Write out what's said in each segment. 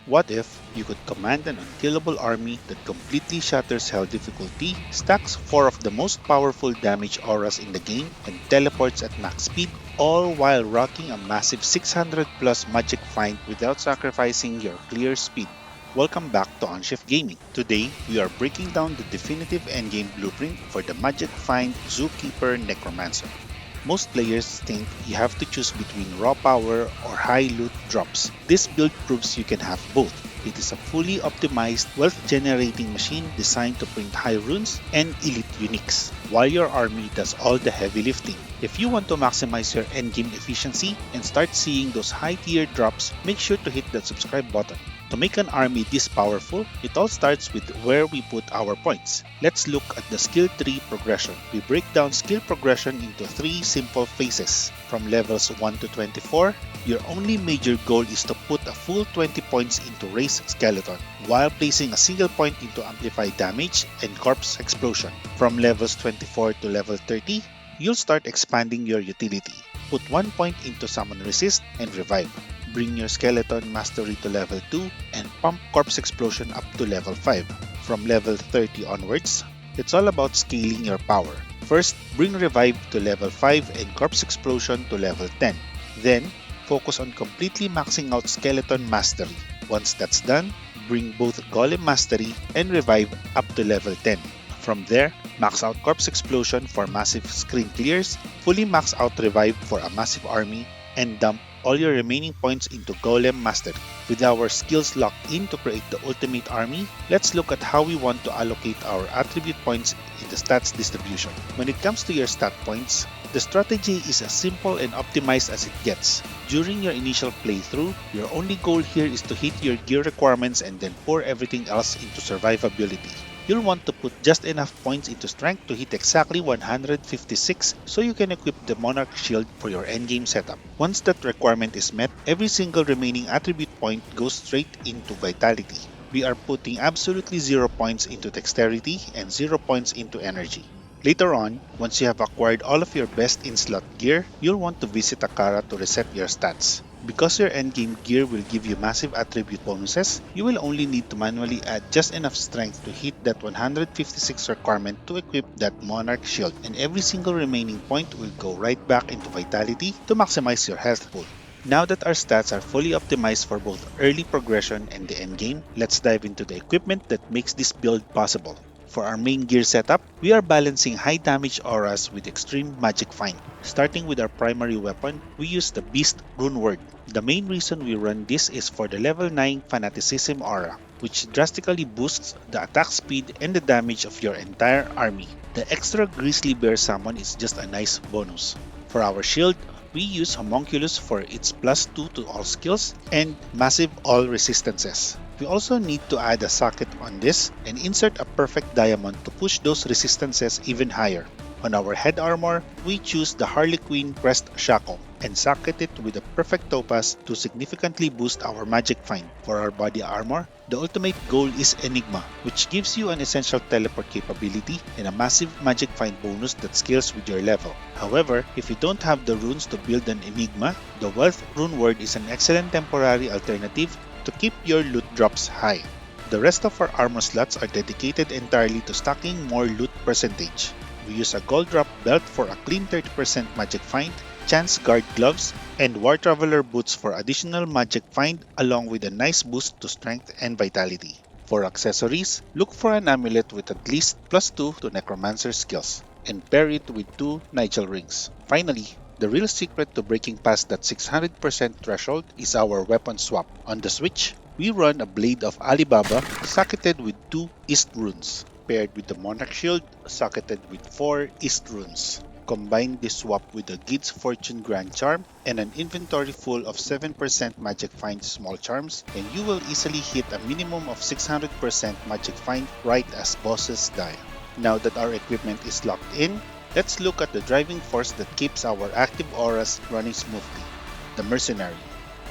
What if you could command an unkillable army that completely shatters hell difficulty, stacks 4 of the most powerful damage auras in the game, and teleports at max speed, all while rocking a massive 600 plus magic find without sacrificing your clear speed? Welcome back to Onshift Gaming. Today, we are breaking down the definitive endgame blueprint for the Magic Find Zookeeper Necromancer. Most players think you have to choose between raw power or high loot drops. This build proves you can have both. It is a fully optimized, wealth-generating machine designed to print high runes and elite uniques, while your army does all the heavy lifting. If you want to maximize your endgame efficiency and start seeing those high-tier drops, make sure to hit that subscribe button. To make an army this powerful, it all starts with where we put our points. Let's look at the skill tree progression. We break down skill progression into 3 simple phases. From levels 1 to 24, your only major goal is to put a full 20 points into Raise Skeleton, while placing a single point into Amplify Damage and Corpse Explosion. From levels 24 to level 30, you'll start expanding your utility. Put 1 point into Summon Resist and Revive. Bring your Skeleton Mastery to level 2 and pump Corpse Explosion up to level 5. From level 30 onwards, it's all about scaling your power. First, bring Revive to level 5 and Corpse Explosion to level 10. Then, focus on completely maxing out Skeleton Mastery. Once that's done, bring both Golem Mastery and Revive up to level 10. From there, max out Corpse Explosion for massive screen clears, fully max out Revive for a massive army, and dump all your remaining points into Golem Mastery. With our skills locked in to create the ultimate army, let's look at how we want to allocate our attribute points in the stats distribution. When it comes to your stat points, the strategy is as simple and optimized as it gets. During your initial playthrough, your only goal here is to hit your gear requirements and then pour everything else into survivability. You'll want to put just enough points into strength to hit exactly 156 so you can equip the Monarch Shield for your endgame setup. Once that requirement is met, every single remaining attribute point goes straight into Vitality. We are putting absolutely 0 points into Dexterity and 0 points into Energy. Later on, once you have acquired all of your best in-slot gear, you'll want to visit Akara to reset your stats. Because your endgame gear will give you massive attribute bonuses, you will only need to manually add just enough strength to hit that 156 requirement to equip that Monarch Shield, and every single remaining point will go right back into Vitality to maximize your health pool. Now that our stats are fully optimized for both early progression and the endgame, let's dive into the equipment that makes this build possible. For our main gear setup, we are balancing high damage auras with extreme magic find. Starting with our primary weapon, we use the Beast Rune Word. The main reason we run this is for the level 9 Fanaticism aura, which drastically boosts the attack speed and the damage of your entire army. The extra Grizzly Bear summon is just a nice bonus. For our shield, we use Homunculus for its plus 2 to all skills and massive all resistances. We also need to add a socket on this and insert a perfect diamond to push those resistances even higher. On our head armor, we choose the Harlequin Crest Shackle and socket it with a perfect topaz to significantly boost our magic find. For our body armor, the ultimate goal is Enigma, which gives you an essential teleport capability and a massive magic find bonus that scales with your level. However, if you don't have the runes to build an Enigma, the Wealth Rune Word is an excellent temporary alternative to keep your loot drops high. The rest of our armor slots are dedicated entirely to stacking more loot percentage. We use a gold drop belt for a clean 30% magic find, chance guard gloves, and war traveler boots for additional magic find along with a nice boost to strength and vitality. For accessories, look for an amulet with at least plus 2 to necromancer skills, and pair it with 2 Nigel rings. Finally, the real secret to breaking past that 600% threshold is our weapon swap. On the switch, we run a Blade of Alibaba socketed with 2 East runes, paired with the Monarch Shield socketed with 4 East runes. Combine this swap with the Gid's Fortune Grand Charm and an inventory full of 7% Magic Find small charms, and you will easily hit a minimum of 600% Magic Find right as bosses die. Now that our equipment is locked in, let's look at the driving force that keeps our active auras running smoothly, the Mercenary.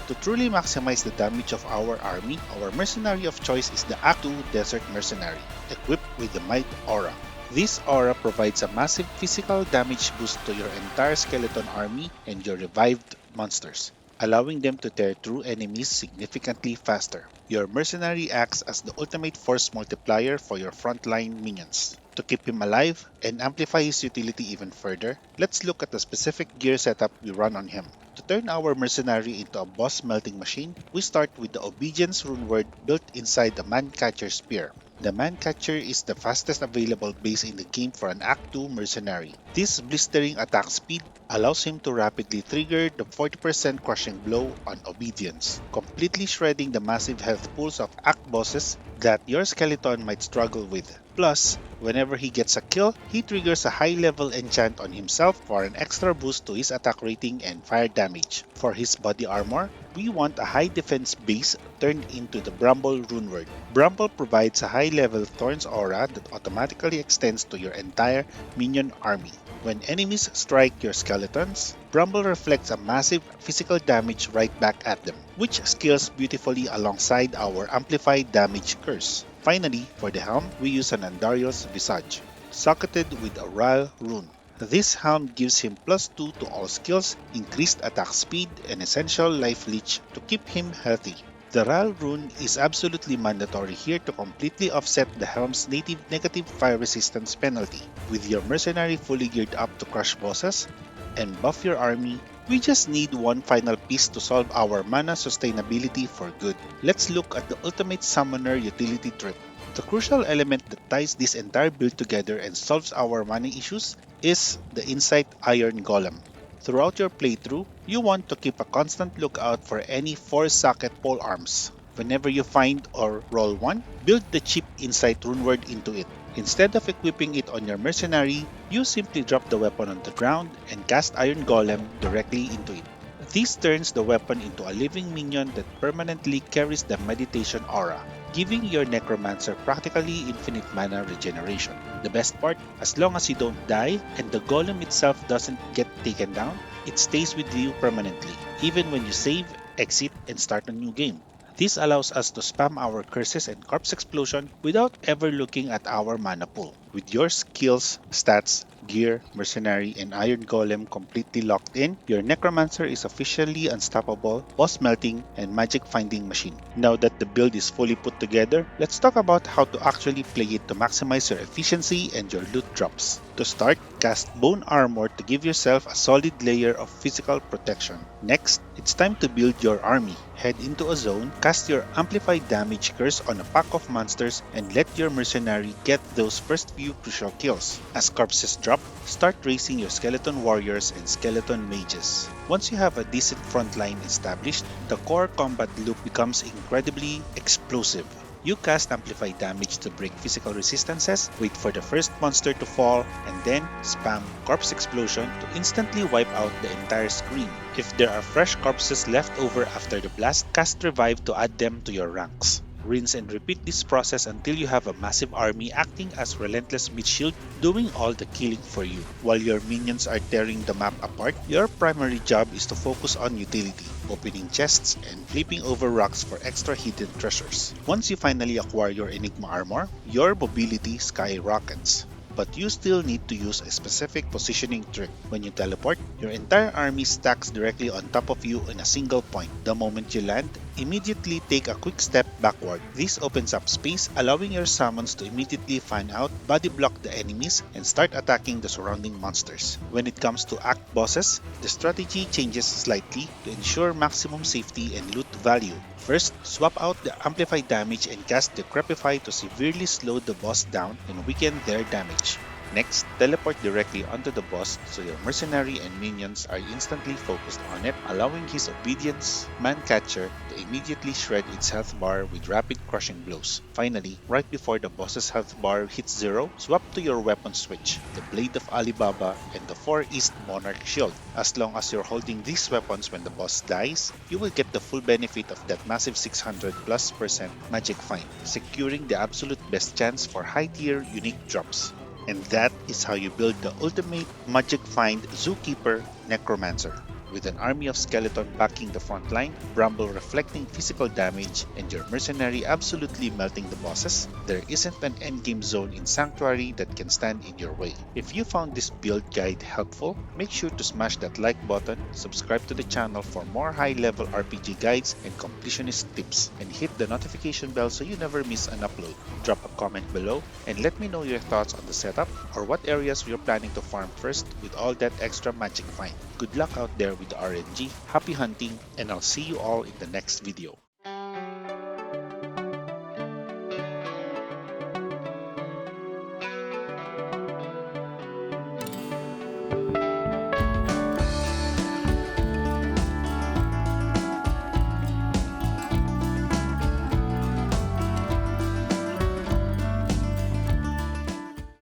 To truly maximize the damage of our army, our mercenary of choice is the Act 2 Desert Mercenary, equipped with the Might Aura. This aura provides a massive physical damage boost to your entire skeleton army and your revived monsters. allowing them to tear through enemies significantly faster. Your mercenary acts as the ultimate force multiplier for your frontline minions. To keep him alive and amplify his utility even further, let's look at the specific gear setup we run on him. To turn our mercenary into a boss melting machine, we start with the Obedience rune word built inside the Man-Catcher Spear. The Man-Catcher is the fastest available base in the game for an Act 2 mercenary. This blistering attack speed allows him to rapidly trigger the 40% crushing blow on Obedience, completely shredding the massive health pools of Act bosses that your skeleton might struggle with. Plus, whenever he gets a kill, he triggers a high-level enchant on himself for an extra boost to his attack rating and fire damage. For his body armor, we want a high defense base turned into the Bramble runeword. Bramble provides a high-level Thorns aura that automatically extends to your entire minion army. When enemies strike your skeletons, Bramble reflects a massive physical damage right back at them, which scales beautifully alongside our amplified damage curse. Finally, for the helm, we use an Andariel's Visage, socketed with a Ral rune. This helm gives him +2 to all skills, increased attack speed, and essential life leech to keep him healthy. The Ral rune is absolutely mandatory here to completely offset the helm's native negative fire resistance penalty. With your mercenary fully geared up to crush bosses and buff your army, we just need one final piece to solve our mana sustainability for good. Let's look at the ultimate summoner utility trip. The crucial element that ties this entire build together and solves our mana issues is the Insight Iron Golem. Throughout your playthrough, you want to keep a constant lookout for any 4-socket pole arms. Whenever you find or roll one, build the cheap Insight runeword into it. Instead of equipping it on your mercenary, you simply drop the weapon on the ground and cast Iron Golem directly into it. This turns the weapon into a living minion that permanently carries the meditation aura, giving your Necromancer practically infinite mana regeneration. The best part, as long as you don't die and the golem itself doesn't get taken down, it stays with you permanently, even when you save, exit, and start a new game. This allows us to spam our curses and corpse explosion without ever looking at our mana pool. With your skills, stats, gear, mercenary, and iron golem completely locked in, your necromancer is officially unstoppable, boss melting, and magic finding machine. Now that the build is fully put together, let's talk about how to actually play it to maximize your efficiency and your loot drops. To start, cast Bone Armor to give yourself a solid layer of physical protection. Next, it's time to build your army. Head into a zone, cast your Amplified Damage Curse on a pack of monsters, and let your mercenary get those first few crucial kills. As corpses drop, start raising your skeleton warriors and skeleton mages. Once you have a decent front line established, the core combat loop becomes incredibly explosive. You cast Amplified Damage to break physical resistances, wait for the first monster to fall, and then spam Corpse Explosion to instantly wipe out the entire screen. If there are fresh corpses left over after the blast, cast Revive to add them to your ranks. Rinse and repeat this process until you have a massive army acting as relentless meat shield, doing all the killing for you. While your minions are tearing the map apart, your primary job is to focus on utility, opening chests and flipping over rocks for extra hidden treasures. Once you finally acquire your Enigma armor, your mobility skyrockets. But you still need to use a specific positioning trick. When you teleport, your entire army stacks directly on top of you in a single point. The moment you land, immediately take a quick step backward. This opens up space, allowing your summons to immediately fan out, body block the enemies, and start attacking the surrounding monsters. When it comes to act bosses, the strategy changes slightly to ensure maximum safety and loot value. First, swap out the amplified damage and cast Decrepify to severely slow the boss down and weaken their damage. Next, teleport directly onto the boss so your mercenary and minions are instantly focused on it, allowing his obedience man-catcher to immediately shred its health bar with rapid crushing blows. Finally, right before the boss's health bar hits 0, swap to your weapon switch, the Blade of Alibaba and the 4 East Monarch Shield. As long as you're holding these weapons when the boss dies, you will get the full benefit of that massive 600+% magic find, securing the absolute best chance for high-tier unique drops. And that is how you build the ultimate Magic Find Zookeeper Necromancer. With an army of skeleton backing the front line, Bramble reflecting physical damage, and your mercenary absolutely melting the bosses, there isn't an endgame zone in Sanctuary that can stand in your way. If you found this build guide helpful, make sure to smash that like button, subscribe to the channel for more high-level RPG guides and completionist tips, and hit the notification bell so you never miss an upload. Drop a comment below and let me know your thoughts on the setup or what areas you're planning to farm first with all that extra magic find. Good luck out there with the RNG, happy hunting, and I'll see you all in the next video.